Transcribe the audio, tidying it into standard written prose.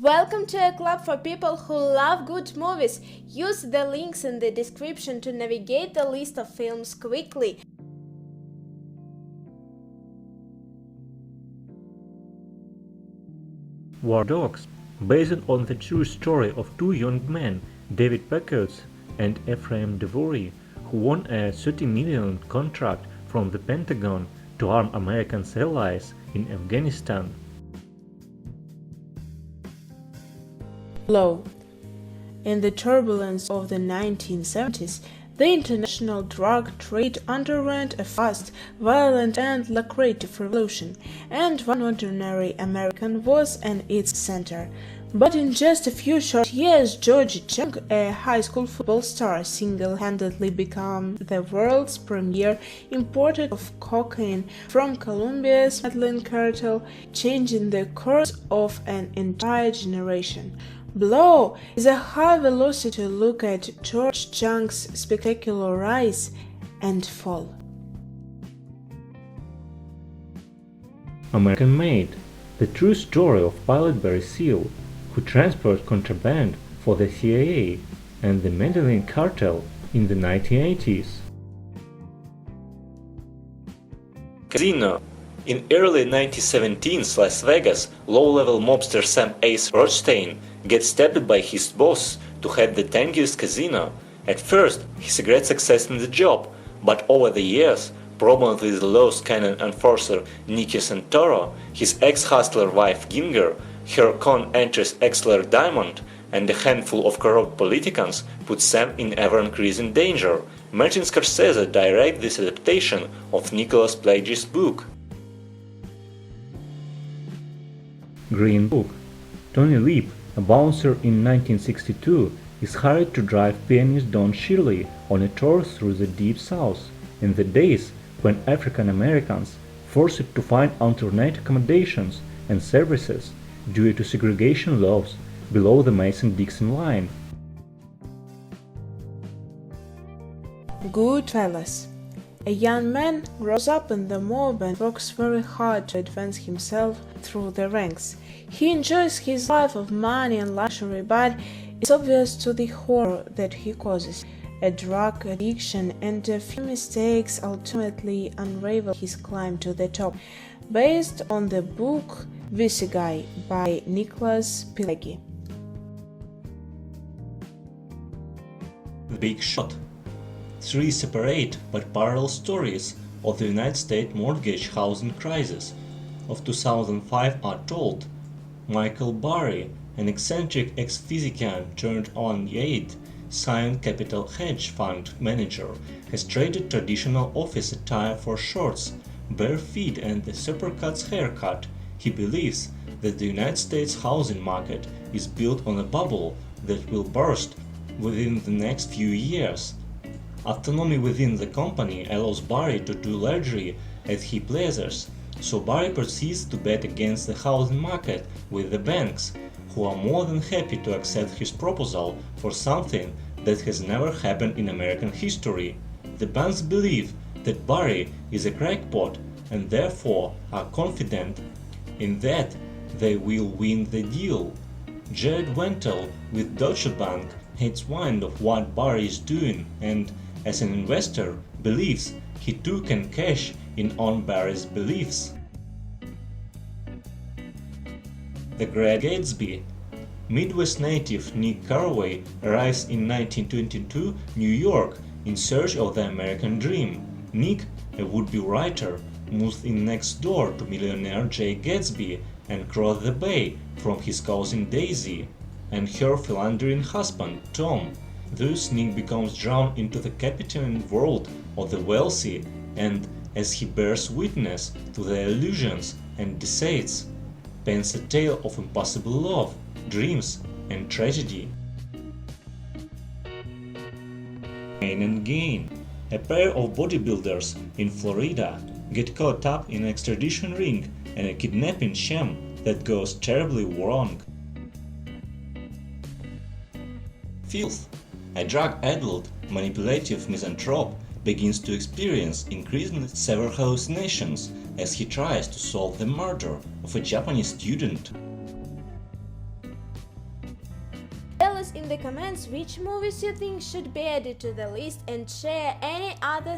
Welcome to a club for people who love good movies. Use the links in the description to navigate the list of films quickly. War Dogs, based on the true story of two young men, David Packard and Ephraim Devory, who won a $30 million contract from the Pentagon to arm American allies in Afghanistan. Low. In the turbulence of the 1970s, the international drug trade underwent a fast, violent and lucrative revolution, and one ordinary American was in its center. But in just a few short years, George Chung, a high school football star, single-handedly became the world's premier importer of cocaine from Colombia's Medellin cartel, changing the course of an entire generation. Below is a high-velocity look at George Chung's spectacular rise and fall. American Made, the true story of pilot Barry Seal, who transported contraband for the CIA and the Medellin cartel in the 1980s. Casino. In early 1917's Las Vegas, low-level mobster Sam Ace Rothstein gets tapped by his boss to head the tankiest casino. At first, he's a great success in the job, but over the years, problems with the loose cannon enforcer Nicky Santoro, his ex-hustler wife Ginger, her con actress Exler Diamond, and a handful of corrupt politicians put Sam in ever-increasing danger. Martin Scorsese directed this adaptation of Nicholas Plage's book. Green Book. Tony Leap, a bouncer in 1962, is hired to drive pianist Don Shirley on a tour through the Deep South, in the days when African Americans forced to find alternate accommodations and services due to segregation laws below the Mason-Dixon line. GoodFellas. A young man grows up in the mob and works very hard to advance himself through the ranks. He enjoys his life of money and luxury, but it's obvious to the horror that he causes. A drug addiction and a few mistakes ultimately unravel his climb to the top. Based on the book Viseguy by Nicholas Pileggi. The Big Shot. Three separate but parallel stories of the United States mortgage housing crisis of 2005 are told. Michael Burry, an eccentric ex-physician turned on Yade, Scion Capital hedge fund manager, has traded traditional office attire for shorts, bare feet and a supercuts haircut. He believes that the United States housing market is built on a bubble that will burst within the next few years. Autonomy within the company allows Barry to do largely as he pleases, so Barry proceeds to bet against the housing market with the banks, who are more than happy to accept his proposal for something that has never happened in American history. The banks believe that Barry is a crackpot and therefore are confident in that they will win the deal. Jared Wentel with Deutsche Bank gets wind of what Barry is doing and, as an investor, believes he too can cash in on Barry's beliefs. The Great Gatsby. Midwest native Nick Carraway arrives in 1922 New York in search of the American dream. Nick, a would-be writer, moves in next door to millionaire Jay Gatsby and crosses the bay from his cousin Daisy and her philandering husband Tom. Thus Nick becomes drawn into the captivating world of the wealthy, and as he bears witness to their illusions and deceits, paints a tale of impossible love, dreams and tragedy. Pain and Gain. A pair of bodybuilders in Florida get caught up in an extradition ring and a kidnapping sham that goes terribly wrong. Filth. A drug-addled, manipulative misanthrope begins to experience increasing severe hallucinations as he tries to solve the murder of a Japanese student. tell us in the comments which movies you think should be added to the list and share any other